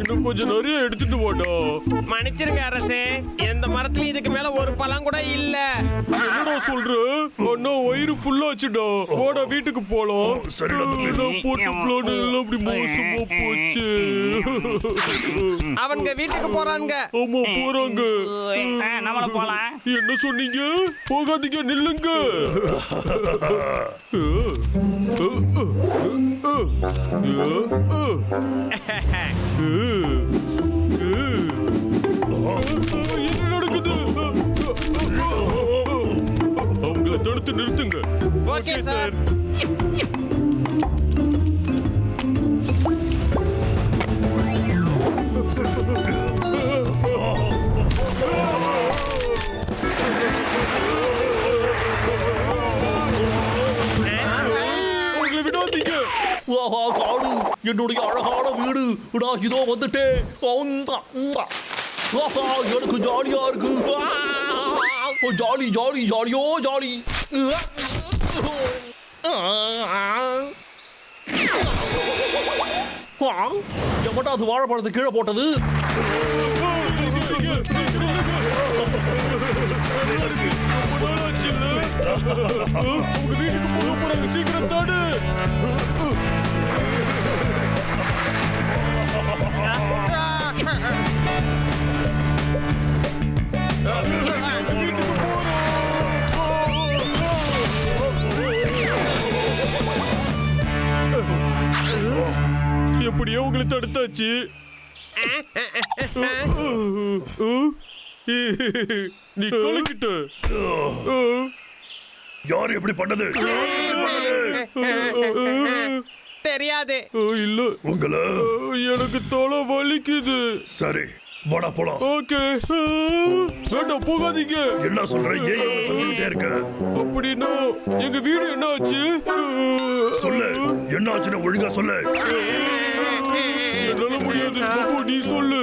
இன்னும் கொஞ்சம் நிறைய எடுத்துட்டு வாடா. மன்னிச்சிருங்க அரசே, இந்த மரத்துல இதுக்கு மேல ஒரு பழம் கூட இல்ல. என்னடா சொல்ற? அண்ணா வயிறு ஃபுல்லாச்சுடா. வாடா வீட்டுக்கு போலாம். போட்ட பிளான் எல்லாம் அப்படி மோசமா போச்சு. அவங்க வீட்டுக்கு போறாங்க. ஆமா போறாங்க. நம்மள போலாம். என்ன சொன்னீங்க? போகாதீங்க, நில்லுங்க. என்ன நடக்குது? அவங்கள தடுத்து நிறுத்துங்க. Okay sir. அவங்கள விடாதீங்க. காடு என்னுடைய அழகான வீடு. நான் இதோ வந்துட்டேன். எனக்கு ஜாலியா இருக்கு. ஜாலி ஜாலி ஜாலியோ ஜாலி. எவன்டா அது வாழைப்பழத்தை கீழே போட்டது? உங்க வீட்டுக்கு போக போறாங்க, சீக்கிரம் தாடு. எப்படியோ உங்களை தடுத்தாச்சு. நீ கலக்கிட்ட. யார் எப்படி பண்ணது? தெரியாது. இல்ல உங்களை எனக்கு தலை வலிக்குது. சரி வாடா போலாம். ஓகே. வேண்டாம், போகாதீங்க. என்ன சொல்ற? ஏன் தந்துட்டே இருக்க? அப்படின்னா எங்க வீடு என்ன ஆச்சு? சொல்லு, என்ன ஆச்சுன்னு ஒழுங்கா சொல்லு. என்னால முடியாது. பாபு நீ சொல்லு.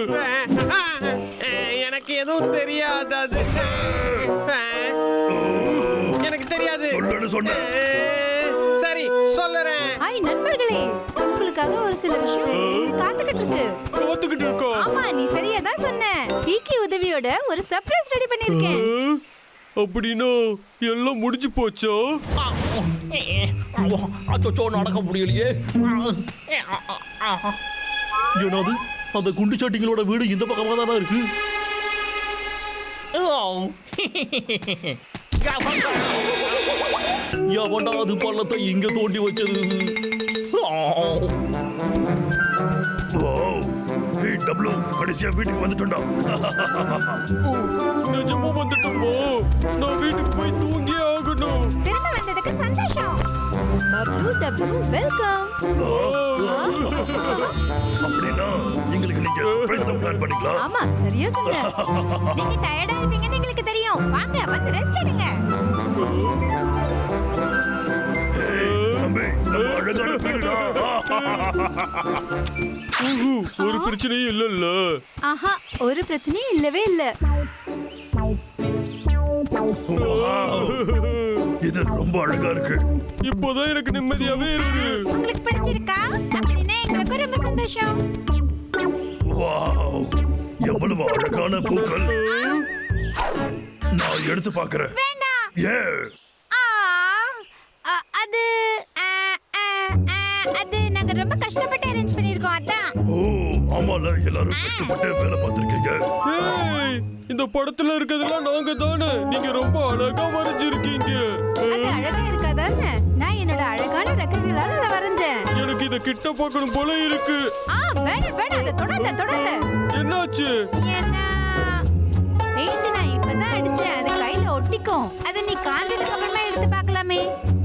எனக்கு எதுவும் தெரியாது. அது எனக்கு தெரியாது. சொல்லுன்னு சொன்ன. சரி சொல்லுறேன். ஹாய் நண்பர்களே, உங்களுக்காக ஒரு சில விஷயம் காத்துக்கிட்டு இருக்கு. காத்துக்கிட்டு இருக்கா? ஆமா, நீ சரியா தான் சொன்ன. டிகி உதவியோட ஒரு சர்ப்ரைஸ் ரெடி பண்ணிருக்கேன். அப்படின்னா எல்லாம் முடிஞ்சு போச்சா? அச்சோ, நடக்க முடியலையே. என்னது, அந்த குண்டு சட்டிங்களோட வீடு இந்த பக்கமா தானே இருக்கு. எவன்டா அது பள்ளத்தை இங்க தோண்டி வச்சது? டபுள்யூ கடைசியா வீட்டுக்கு வந்துட்டோம்டா. நிஜமா வந்துட்டோமோ? நான் வீட்டுக்கு போய் தூங்கி ஆகணும். திரும்ப வந்ததுக்கு சந்தோஷம். பப்ளு டப்ளு வெல்கம். அப்படின்னா எங்களுக்கு நீங்க சர்ப்ரைஸ் பிளான் பண்ணிக்கலாம். ஆமா, சரியா சொன்ன. நீங்க டயர்டா இருப்பீங்கன்னு எங்களுக்கு தெரியும். வாங்க வந்து ரெஸ்ட் எடுங்க. தம்பி, நம்ம அழகான வீடுடா. ஒரு பிரச்சனையும் இல்லல்ல? ஆஹா, ஒரு பிரச்சனையும் இல்லவே இல்ல. இது ரொம்ப அழகா இருக்கு. இப்போதான் எனக்கு நிம்மதியாவே இருக்கு. உங்களுக்கு பிடிச்சிருக்கா? அப்படின்னா எங்களுக்கு ரொம்ப சந்தோஷம். வாவ், எவ்வளவு அழகான பூக்கள். நான் எடுத்து பார்க்கிறேன். வேண்டாம். ஏன்? அது அது நாங்க ரொம்ப கஷ்டப்பட்டு அரேஞ்ச் பண்ணிருக்கோம். அதான். ஓ ஆமால, எல்லாரும் கஷ்டப்பட்டு வேலை பார்த்திருக்கீங்க. இந்த படத்துல இருக்கிறதெல்லாம் நாங்க தானே. நீங்க ரொம்ப அழகா வரைஞ்சிருக்கீங்க. அது அழகா இருக்காதானே? நான் என்னோட அழகான ரெக்கைகளால அதை வரைஞ்சேன். எனக்கு இத கிட்ட பார்க்கணும் போல இருக்கு. வேணாம் வேணாம், அதை தொடாத. என்னாச்சு? ஏன்னா பெயிண்ட் நான் இப்பதான் அடிச்சேன். அது கையில ஒட்டிக்கும். அதை நீ காஞ்சதுக்கு அப்புறமா எடுத்து பார்க்கலாமே.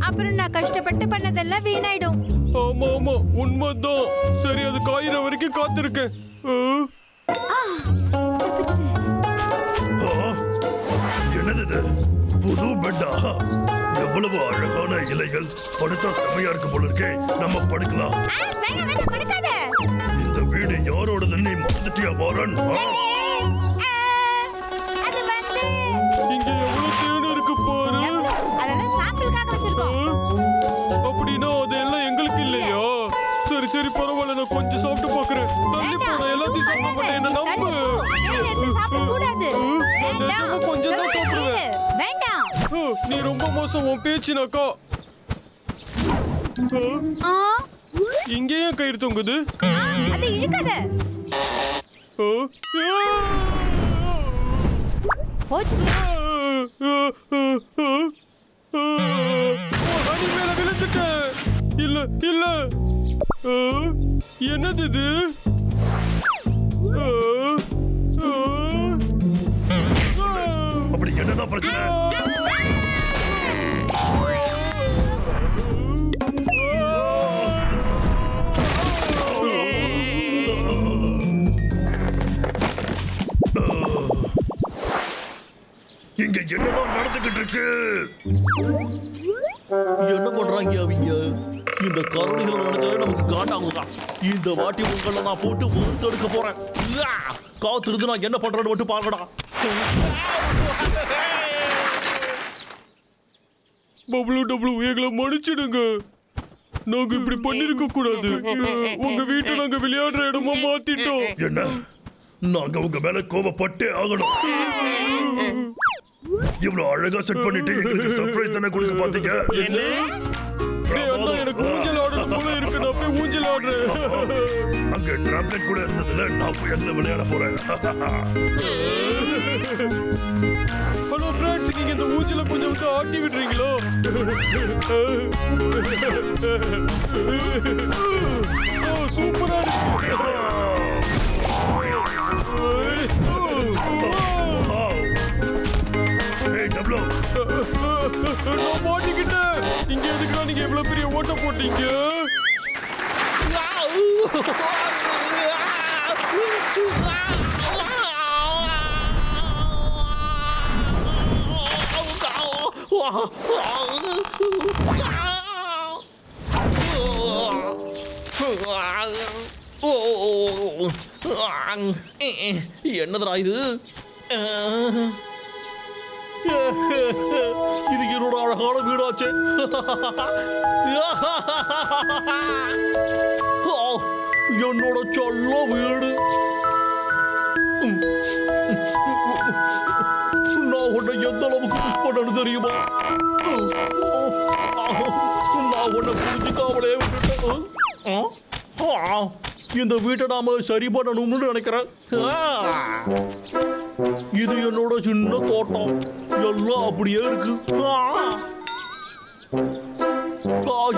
அப்புறம் நான் கஷ்டப்பட்டு பண்ணதெல்லாம் வீணாயிடும். ஆமா ஆமா, உண்மைதான். சரி, அது காயிற வரைக்கும் காத்திருக்கேன். என்னது இது? புது பெட்டா? எவ்வளவு அழகான இலைகள் படுத்தா செம்மையா இருக்கு போல இருக்கே. நம்ம படுக்கலாம். வேணாம் வேணாம் படுக்காத. இந்த வீடு யாரோடதுன்னு நீ மறந்துட்டியா வாரன்? அது வந்து இங்க எவ்வளவு தேன் இருக்கு பாரு. அதெல்லாம் சாம்பிளுக்காக வச்சிருக்கோம். அப்படின்னா அதெல்லாம் எங்களுக்கு இல்லையா? சரி சரி பரவாயில்ல, நான் கொஞ்சம் சாப்பிட்டு பாக்குறேன். தள்ளி போன எல்லாத்தையும் சாப்பிட மாட்டேன், என்ன நம்பு. சாப்பிட கூடாது. நான் நிஜமா கொஞ்சம் தான் சாப்பிடுவேன். வேண்டாம். நீ ரொம்ப மோசம், உன் பேச்சுனாக்கா. இங்கே ஏன் கயிறு தொங்குது? அது இழுக்காத. போச்சு. அடி மேல விழுந்துட்டேன். இல்ல இல்ல, என்னது இது? அப்படி என்னதான் பிரச்சனை? இங்க என்னதான் நடந்துகிட்டு இருக்கு? என்ன பண்றாங்க அவங்க? இந்த கரடிகளை நினைச்சாலே நமக்கு காண்டாகுதான். இந்த வாட்டி உங்களை நான் போட்டு வறுத்தெடுக்க போறேன். காத்திருந்து நான் என்ன பண்றேன்னு மட்டும் பாருங்கடா. பப்ளு டப்ளு, எங்களை மன்னிச்சிடுங்க. நாங்க இப்படி பண்ணிருக்க கூடாது. உங்க வீட்டை நாங்க விளையாடுற இடமா மாத்திட்டோம். என்ன? நாங்க உங்க மேல கோபப்பட்டே ஆகணும். இவ்வளவு அழகா செட் பண்ணிட்டு எங்களுக்கு சர்ப்ரைஸ் தானே கொடுக்க பாத்தீங்க. டேய் அண்ணா, எனக்கு ஊஞ்சல் ஆடுறது போல இருக்கு. நான் போய் ஊஞ்சல் ஆடுறேன். அங்க டிராம்ப்லெட் கூட இருந்ததுல நான் போய் அதுல விளையாட போறேன். ஹலோ ஃப்ரெண்ட்ஸ், நீங்க இந்த ஊஞ்சல கொஞ்சம் வந்து ஆட்டி விடுறீங்களோ? சூப்பரா இருக்கு. ஏய் டப்ளு, நான் மாட்டிக்கிட்டேன். இங்க எதுக்குடா நீங்க எவ்வளவு பெரிய ஓட்ட போட்டீங்க? என்னதுடா இது? இது என்னோட அழகான வீடாச்சே. என்னோட சொல்ல வீடு. நான் உன்னை எந்த அளவுக்கு புஷ் பண்ணு தெரியுமா? நான் உன்னை புரிஞ்சுக்காமலே விட்டுட்டேன். இந்த வீட்டை நாம சரி பண்ணணும்னு நினைக்கிறேன். இது என்னோட சின்ன தோட்டம், எல்லாம் அப்படியே இருக்கு.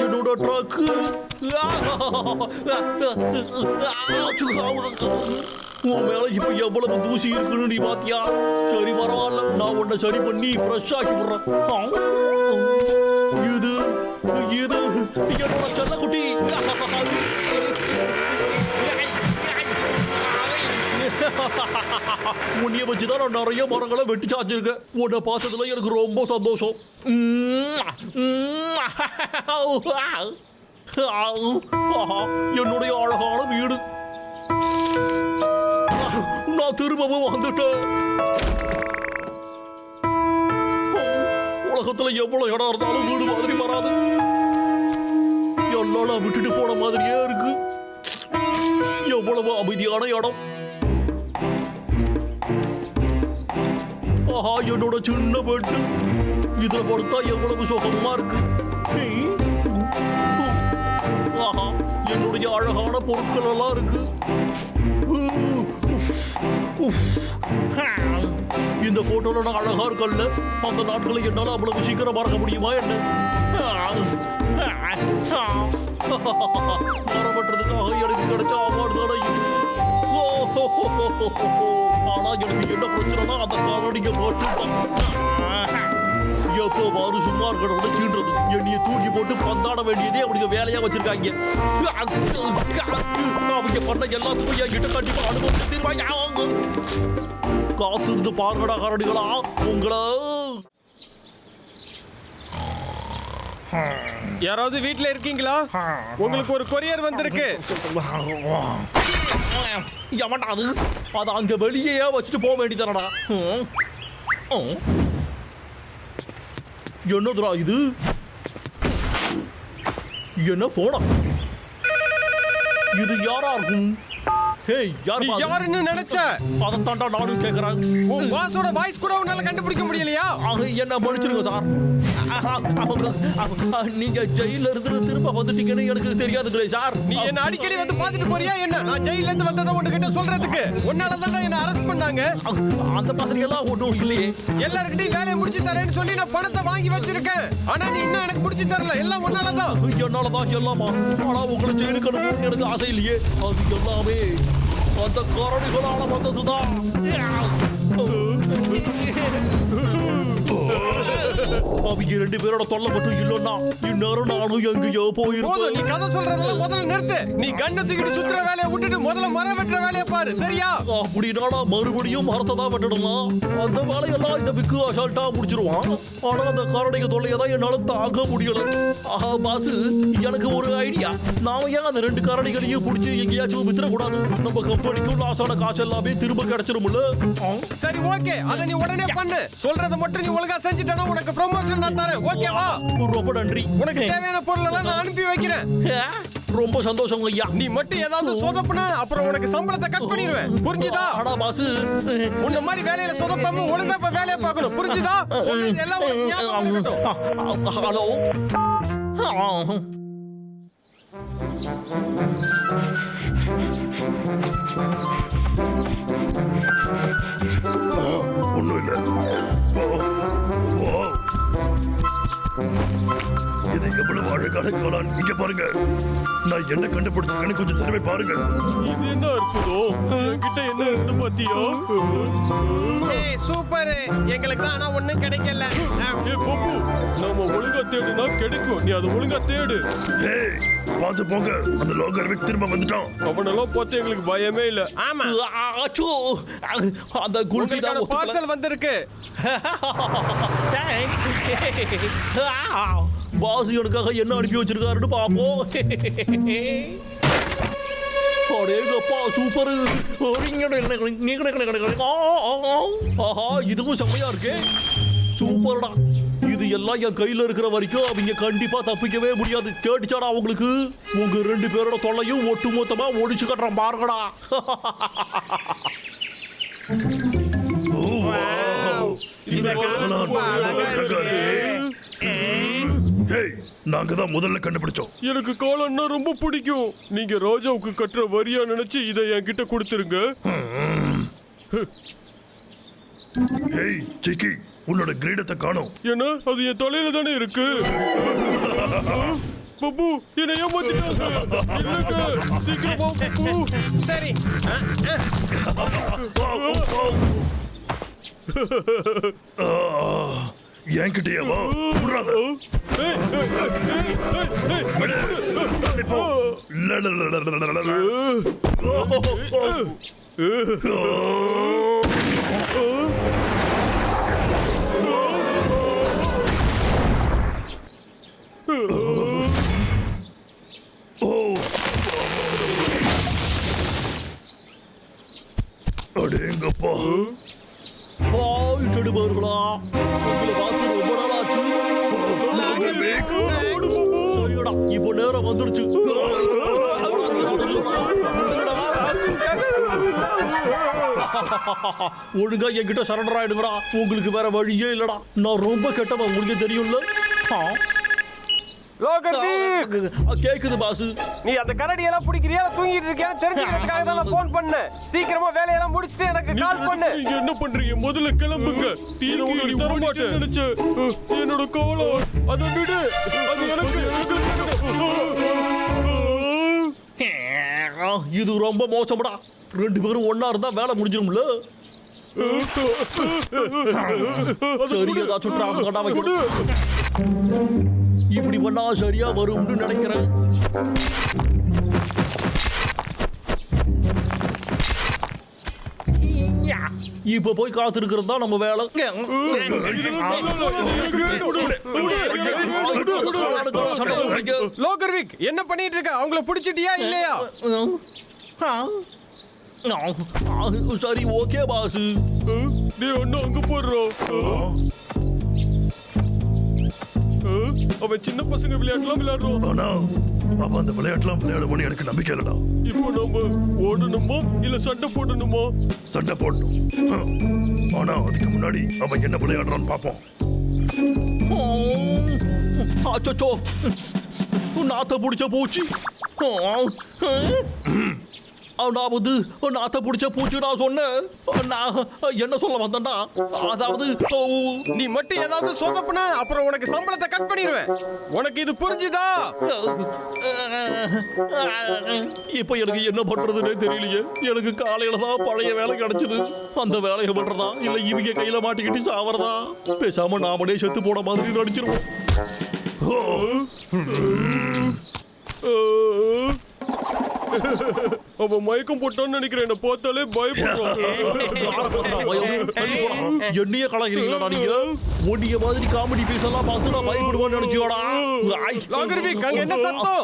என்னோட ட்ரக்கு. உன் மேல இப்ப எவ்வளவு தூசி இருக்குன்னு நீ பாத்தியா? சரி பரவாயில்ல, நான் உன்னை சரி பண்ணி ஃப்ரெஷ் ஆக்கி விடுறேன். இது இது என்னோட செல்லக்குட்டி. உன்னைய வச்சுதான் நான் நிறைய மரங்களை வெட்டி சாச்சிருக்கேன். உன்னை பார்த்ததுல எனக்கு ரொம்ப சந்தோஷம். என்னுடைய அழகான வீடு. நான் திரும்பவும் வந்துட்டேன். உலகத்துல எவ்வளவு இடம் இருந்தாலும் வீடு மாதிரி வராது. எல்லாம் நான் விட்டுட்டு போன மாதிரியே இருக்கு. எவ்வளவு அமைதியான இடம். ஆஹா, என்னோட சின்ன பெட்டு. இதுல படுத்தா எவ்வளவு சுகமா இருக்கு. ஆஹா, என்னுடைய அழகான பொருட்கள் எல்லாம் இருக்கு. இந்த போட்டோல நான் அழகா இருக்கல்ல? அந்த நாட்களை என்னால அவ்வளவு சீக்கிரம் மறக்க முடியுமா என்ன? மரப்பட்டதுக்காக எனக்கு கிடைச்ச அவார்டு தானே இது. ஆனா எனக்கு என்ன பிரச்சனைனா அந்த காரடிங்க மட்டும்தான். எப்போ மாறு சும்மா இருக்கணும் சீன்றது. என்னைய தூக்கி போட்டு பந்தாட வேண்டியதே அவங்க வேலையா வச்சிருக்காங்க. அவங்க பண்ண எல்லாத்துக்கும் என்கிட்ட கண்டிப்பா அனுபவம் தீர்வாங்க. காத்திருந்து பாருங்கடா காரடிகளா உங்களை. யாராவது வீட்ல இருக்கீங்களா? உங்களுக்கு ஒரு கொரியர் வந்திருக்கு. எவன்டா அது? அதை அங்க வெளியே வச்சுட்டு போக வேண்டியதானடா. என்னதுடா இது? என்ன போனா? இது யாரா இருக்கும்? ஹேய், யார் நீ யாருன்னு நினைச்ச? அதைத்தாண்டா நானும் கேட்கறேன். உன் பாஸோட வாய்ஸ் கூட உன்னால கண்டுபிடிக்க முடியலையா? என்ன மன்னிச்சிருங்க சார். நீங்க ஜெயில இருந்து திரும்ப வந்துட்டீங்கன்னு எனக்கு தெரியாதுங்களே சார். நீ என்ன அடிக்கடி வந்து பாத்துட்டு போறியா என்ன? நான் ஜெயில இருந்து வந்ததை உன்கிட்ட சொல்றதுக்கு. உன்னால தான் என்ன அரெஸ்ட் பண்ணாங்க. அந்த மாதிரி எல்லாம் ஒண்ணும் இல்லையே. எல்லார்கிட்டயும் வேலையை முடிச்சு தரேன்னு சொல்லி நான் பணத்தை வாங்கி வச்சிருக்கேன். ஆனா நீ இன்னும் எனக்கு முடிச்சு தரல. எல்லாம் உன்னாலதான். என்னாலதான் எல்லாமா? ஆனா உங்களை ஜெயிலுக்கு அனுப்பணும்னு எனக்கு ஆசை இல்லையே. அது எல்லாமே அந்த கரடிகளால வந்ததுதான். அவங்க 2 பேரோட தொல்லை மட்டும் இல்லைன்னா இந்நேரம் நானும் எங்கேயோ போயிருப்பேன். நீ கதை சொல்றதெல்லாம் முதல்ல நிறுத்து. நீ கண்ணை தூக்கிட்டு சுத்துற வேலையை விட்டுட்டு முதல்ல மரம் வெட்டுற வேலையை பாரு, சரியா? அப்படின்னா மறுபடியும் மரத்தை தான் வெட்டணுமா? அந்த வேலையெல்லாம் இந்த பிக்கு அசால்ட்டா முடிச்சிருவான். ஆனா அந்த கரடிக தொல்லையை தான் என்னால தாங்க முடியல. பாசு, எனக்கு ஒரு ஐடியா. நாம ஏன் அந்த 2 கரடிகளையும் பிடிச்சி எங்கேயாச்சும் வித்துறக்கூடாது? நம்ம கம்பெனிக்கும் லாஸான காசு எல்லாமே திரும்ப கிடைச்சிரும்ல. சரி, ஓகே, அதை நீ உடனே பண்ணு. சொல்றத மட்டும் நீ ஒழுங்கா செஞ்சுட்டா உனக்கு ப்ரமோஷன் நான் தரேன், ஓகேவா? ரொம்ப நன்றி. உனக்கு தேவையான பொருள் எல்லாம் நான் அனுப்பி வைக்கிறேன். ரொம்ப சந்தோஷம் ஐயா. நீ மட்டும் ஏதாவது சொதப்புனா அப்புறம் உனக்கு சம்பளத்தை கட் பண்ணிடுவேன், புரிஞ்சுதா? ஆனா பாசு, உன்ன மாதிரி வேலையில சொதப்பாம ஒழுங்கா இப்ப வேலையை பார்க்கணும், புரிஞ்சுதா? சொல்றது எல்லாம் உனக்கு ஞாபகம் இருக்கட்டும். ஹலோ. ஒண்ணும் இல்ல. இது எவ்வளவு அழகான காளான். இங்க பாருங்க, நான் என்ன கண்டுபிடிச்சிருக்கேன்னு கொஞ்சம் திரும்பி பாருங்க. இது என்ன இருக்குதோ? என்கிட்ட என்ன இருக்கு பாத்தியா? ஏய், சூப்பர். எங்களுக்கு தான் ஆனா ஒண்ணும் கிடைக்கல. ஏய் பப்பு, நாம ஒழுங்கா தேடுனா கிடைக்கும். நீ அதை ஒழுங்கா தேடு. ஏய், பாத்து போங்க, அந்த லோகர் விக் திரும்ப வந்துட்டான். அவனெல்லாம் பார்த்து எங்களுக்கு பயமே இல்ல. ஆமா, அச்சோ, அந்த குல்ஃபி தான் உங்களுக்கான பார்சல் வந்திருக்கு. பாஸ் எனக்காக என்ன அனுப்பி வச்சிருக்காருன்னு பாப்போம். அடேங்கப்பா, சூப்பர். ஆஹா, இதுவும் செம்மையா இருக்கு. சூப்பர்டா. இது எல்லாம் என் கையில இருக்கிற வரைக்கும் அவங்க கண்டிப்பா தப்பிக்கவே முடியாது. கேட்டுச்சாடா உங்களுக்கு? உங்க 2 பேரோட தொல்லையும் ஒட்டு மொத்தமா ஒடிச்சு கட்டுறேன் பாருங்கடா. இந்த காளான் ரொம்ப அழகா இருக்கு. ஏய், நாங்க தான் முதல்ல கண்டுபிடிச்சோம். எனக்கு காளான்னா ரொம்ப பிடிக்கும். நீங்க ராஜாவுக்கு கட்டுற வரியா நினைச்சு இதை என்கிட்ட கொடுத்துருங்க. ஏய் சிக்கி, உன்னோட கிரீடத்தை காணோம். ஏன்னா அது என் தலையில தானே இருக்கு. பப்பு, என்னை ஏமாத்திட்டாங்க. இல்லைங்க, சீக்கிரம் வா பப்பு. சரி. என்கிட்டயே வா. விடாத. விடு. தள்ளி போ. அடேங்கப்பா. பாருங்களா, உங்களை பார்த்து ரொம்ப நாள் ஆச்சு. சரிடா, இப்போ நேரம் வந்துடுச்சு. ஒழுங்கா என்கிட்ட சரண்டர் ஆயிடுங்கடா. உங்களுக்கு வேற வழியே இல்லடா. நான் ரொம்ப கெட்டவன், உங்களுக்கு தெரியும்ல. கேக்குது பாசு. நீ அந்த கரடி எல்லாம் பிடிக்கிறியா, தூங்கிட்டு இருக்கியா தெரிஞ்சுக்கிறதுக்காக தான் நான் போன் பண்ணேன். சீக்கிரமா வேலையெல்லாம் முடிச்சிட்டு எனக்கு கால் பண்ணு. நீங்க என்ன பண்றீங்க? முதல்ல கிளம்புங்க. டீன உங்களுக்கு தர மாட்டேன் நினைச்சேன். என்னோட காளான் அதை விடு. அது எனக்கு. இது ரொம்ப மோசம்டா. 2 பேரும் ஒன்னா இருந்தா வேலை முடிஞ்சிடும்ல. சரி, ஏதாச்சும் டிராப் கடா வைக்கணும். இப்படி பண்ணா சரியா வரும்னு நினைக்கிறேன். இப்ப போய் காத்திருக்கிறது தான் நம்ம வேலை. சண்டை போடுறீங்க. லோகர்விக் என்ன பண்ணிட்டு இருக்க? அவங்கள பிடிச்சிட்டியா இல்லையா? சரி ஓகே பாஸ். நீ ஒன்னும் அங்க போடுறோம். அவன் சின்ன பசங்க விளையாட்டுலாம் விளையாடுறோம். ஆனா அப்ப அந்த விளையாட்டுலாம் விளையாடுவோம்னு எனக்கு நம்பிக்கை இல்லடா. இப்போ நம்ம ஓடணுமா இல்ல சண்டை போடணுமா? சண்டை போடணும். ஆனா அதுக்கு முன்னாடி அவன் என்ன விளையாடுறான்னு பாப்போம். அச்சோ நாத்த பிடிச்ச பூச்சி. நான் வந்து நாத்த பிடிச்ச பூச்சி நான் சொன்னேன். நான் என்ன சொல்ல வந்தேன்டா, அதாவது நீ மட்டும் ஏதாவது சொதப்புனா அப்புறம் உனக்கு சம்பளத்தை கட் பண்ணிடுவேன். உனக்கு இது புரிஞ்சுதா? இப்ப எனக்கு என்ன பண்றதுன்னே தெரியலையே. எனக்கு காலையில தான் பழைய வேலை கிடைச்சது. அந்த வேலையை பண்றதா இல்ல இவங்க கையில மாட்டிக்கிட்டு சாவறதா? பேசாம நாமளே செத்து போன மாதிரி நடிச்சிருவோம். அவன் மயக்கம் போட்டான்னு நினைக்கிறேன். என்ன பார்த்தாலே பயப்படுறான். என்னைய கலாய்க்கிறீங்களா நீங்க? ஒன்னிய மாதிரி காமெடி பீஸ் எல்லாம் பார்த்து நான் பயப்படுவேன்னு நினைச்சியோடா? லோகர்விக் அங்க என்ன சத்தம்?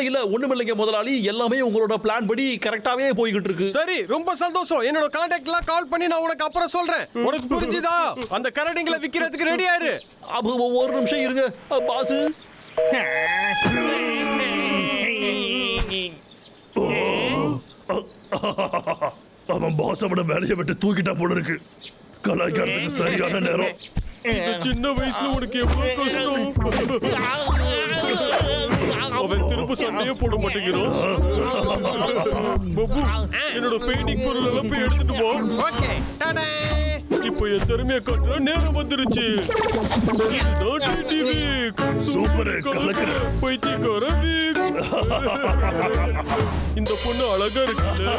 இல்ல ஒண்ணும் இல்லைங்க முதலாளி. எல்லாமே உங்களோட பிளான் படி கரெக்டாவே போய்கிட்டு இருக்கு. சரி ரொம்ப சந்தோஷம். என்னோட கான்டாக்ட்லாம் கால் பண்ணி நான் உனக்கு அப்புறம் சொல்றேன். உனக்கு புரிஞ்சுதா? அந்த கரடிங்களை விக்கிறதுக்கு ரெடியா இரு. அப்ப ஒரு நிமிஷம் இருங்க பாஸ். அவன் பாஸ் அவன வேலையை விட்டு தூக்கிட்டா போல இருக்கு. கலாய்க்கிறதுக்கு சரியான நேரம். இந்த சின்ன வயசுல உனக்கு எவ்வளவு கஷ்டம். அவன் திரும்ப சண்டையே போட மாட்டேங்கிறான். பப்பு என்னோட பெயிண்டிங் பொருள் எல்லாம் போய் எடுத்துட்டு போ. ஓகே டாடா. இப்போ என் திறமையை காட்டுற நேரம் வந்துருச்சு. இதுதான் டிடி வீக். சூப்பர் கலக்கிற. பைத்தியக்கார வீக். இந்த பொண்ணு அழகா இருக்குல்ல.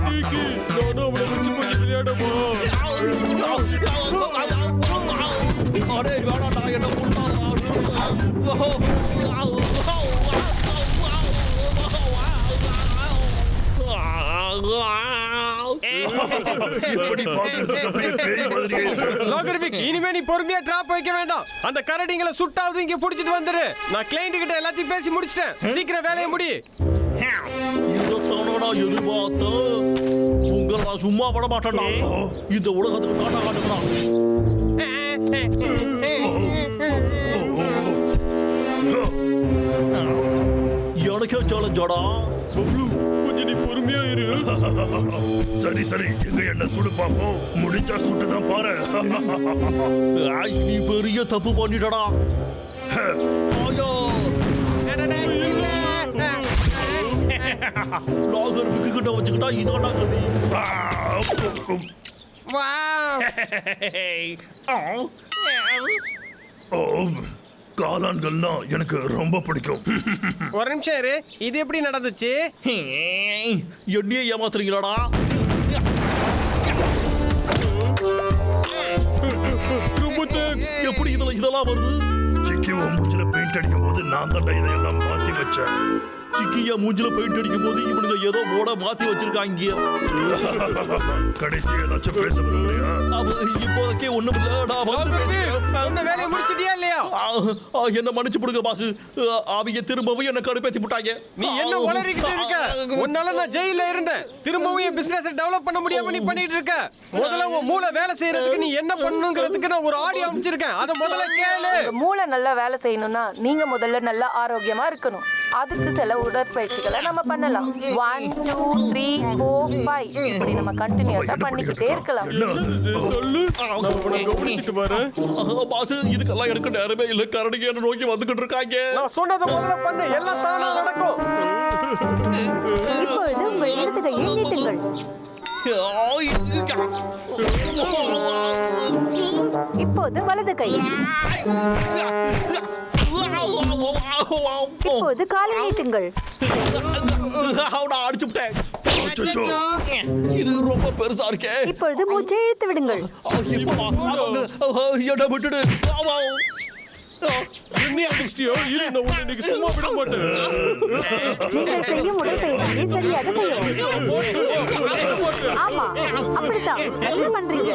டிடி நானும் அவளை வச்சு கொஞ்சம் விளையாடவா? அடே வேணாடா, என்ன எப்படி பாக்குறது அப்படியே பேய் மாதிரியே இருக்கு. லோகர்விக் இனிமே நீ பொறுமையா டிராப் வைக்க வேண்டாம். அந்த கரடிங்களை சுட்டாவது இங்க புடிச்சிட்டு வந்துரு. நான் கிளையண்ட் கிட்ட எல்லாத்தையும் பேசி முடிச்சிட்டேன். சீக்கிரம் வேலையை முடி. இதைத்தானே நான் எதிர்பார்த்தேன். உங்களை நான் சும்மா விட மாட்டேன்டா. இந்த உலகத்துக்கு காட்ட காட்டுங்களா? எனக்கே சேலஞ்சாடா. பப்ளு கொஞ்சம் நீ பொறுமையா இரு. சரி சரி எங்க என்ன சுடு பாப்போம். முடிஞ்சா சுட்டுதான் பாரு. நீ பெரிய தப்பு பண்ணிட்டடா. லாகர் விக்கு கிட்ட வச்சுக்கிட்டா இதாண்டா கதி. ஓ காளான்கள்னா எனக்கு ரொம்ப பிடிக்கும். ஒரு நிமிஷம் இரு. இது எப்படி நடந்துச்சு? என்னையே ஏமாத்துறீங்களாடா? ரொம்ப thanks. எப்படி இதெல்லாம் வருது? சிக்கி உன் மூஞ்சில பெயிண்ட் அடிக்கும் போது நான் தான் இதையெல்லாம் மாத்தி வச்சேன். சிக்கியா மூஞ்சில பெயிண்ட் அடிக்கும் போது இவனுங்க ஏதோ போட மாத்தி வச்சிருக்காங்க. கடைசி ஏதாச்சும் பேச விரும்புறியா? இப்போதைக்கு ஒண்ணும் இல்ல. நான் வந்து பேசுறேன். உன்ன வேலையை முடிச்சிட்டியா இல்லையா? என்ன மன்னிச்சு போடுங்க பாஸ். அவங்க திரும்பவும் என்ன கடுப்பேத்தி விட்டாங்க. நீ என்ன உளறிக்கிட்டு இருக்க? உன்னால நான் ஜெயில இருந்தேன். திரும்பவும் என் பிசினஸ் டெவலப் பண்ண முடியாம நீ பண்ணிட்டு இருக்க. முதல்ல உன் மூளை வேலை செய்யறதுக்கு நீ என்ன பண்ணணும்ங்கிறதுக்கு நான் ஒரு ஆடியோ அமைச்சிருக்கேன். அத முதல்ல கேளு. மூளை நல்லா வேலை செய்யணும்னா நீங்க முதல்ல நல்லா ஆரோக்கியமா இருக்கணும். அதுக்கு சில உடற்பயிற்சிகளை நம்ம பண்ணலாம். 1 2 3 4 5 இப்படி நம்ம கண்டினியூஸா பண்ணிக்கிட்டே இருக்கலாம். பாஸ் இதுக்கெல்லாம் எனக்கு நேரமே இல்ல. கரடிங்க என்ன நோக்கி வந்துகிட்டு இருக்காங்க. நான் சொன்னதை முதல்ல பண்ணு. எல்லாம் தானா நடக்கும். இப்பொழுது உங்கள் இடது கையை நீட்டுங்கள். இப்போது வலது கை. இப்போது காலை நீட்டுங்கள். நான் அடிச்சுட்டேன். இது ரொம்ப பெருசா இருக்கே. இப்பொழுது மூச்சை இழுத்து விடுங்கள். என்ன விட்டுடு. என்ன அதிர்ஷ்டியோ இரு. நான் உன்னை இன்னைக்கு சும்மா விட மாட்டேன். நீங்கள் செய்யும் உடற்பயிற்சியை சரியாக செய்யவும். ஆமா அப்படித்தான். என்ன பண்றீங்க?